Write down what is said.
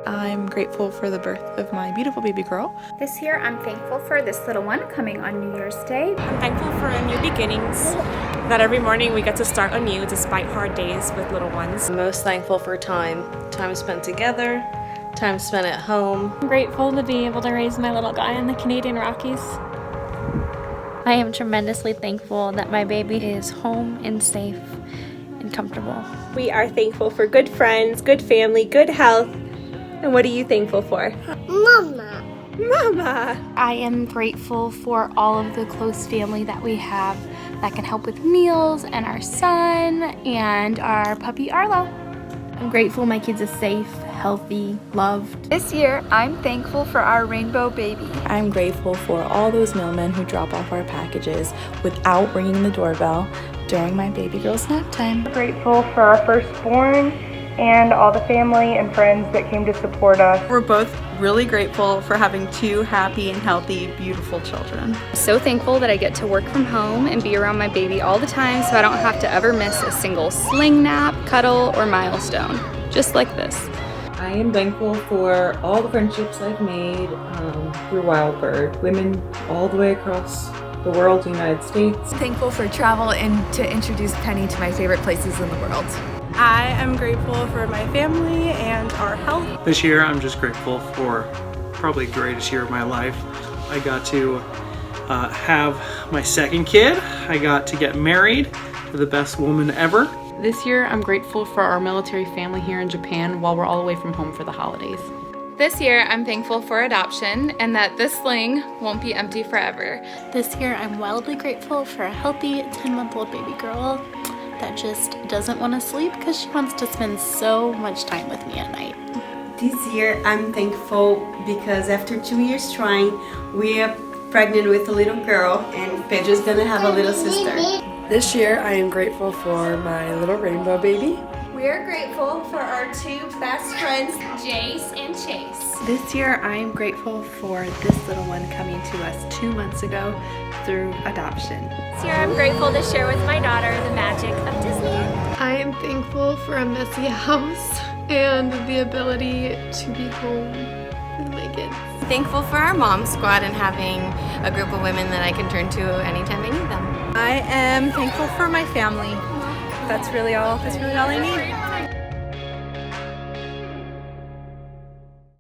I'm grateful for the birth of my beautiful baby girl. This year, I'm thankful for this little one coming on New Year's Day. I'm thankful for new beginnings, that every morning we get to start anew despite hard days with little ones. I'm most thankful for time spent together, time spent at home. I'm grateful to be able to raise my little guy in the Canadian Rockies. I am tremendously thankful that my baby is home and safe and comfortable. We are thankful for good friends, good family, good health. And what are you thankful for? Mama. Mama. I am grateful for all of the close family that we have that can help with meals, and our son and our puppy Arlo. I'm grateful my kids are safe, healthy, loved. This year, I'm thankful for our rainbow baby. I'm grateful for all those mailmen who drop off our packages without ringing the doorbell during my baby girl's nap time. I'm grateful for our firstborn and all the family and friends that came to support us. We're both really grateful for having two happy and healthy, beautiful children. I'm so thankful that I get to work from home and be around my baby all the time so I don't have to ever miss a single sling nap, cuddle, or milestone, just like this. I am thankful for all the friendships I've made through Wildbird, women all the way across the world, the United States. Thankful for travel and to introduce Penny to my favorite places in the world. I am grateful for my family and our health. This year I'm just grateful for probably the greatest year of my life. I got to have my second kid. I got to get married to the best woman ever. This year, I'm grateful for our military family here in Japan while we're all away from home for the holidays. This year, I'm thankful for adoption and that this sling won't be empty forever. This year, I'm wildly grateful for a healthy 10-month-old baby girl that just doesn't want to sleep because she wants to spend so much time with me at night. This year, I'm thankful because after 2 years trying, we are pregnant with a little girl, and Pedro's gonna have a little sister. This year, I am grateful for my little rainbow baby. We are grateful for our two best friends, Jace and Chase. This year, I am grateful for this little one coming to us 2 months ago through adoption. This year, I'm grateful to share with my daughter the magic of Disney. I am thankful for a messy house and the ability to be home with my kids. Thankful for our mom squad and having a group of women that I can turn to anytime I need them. I am thankful for my family. That's really all I need.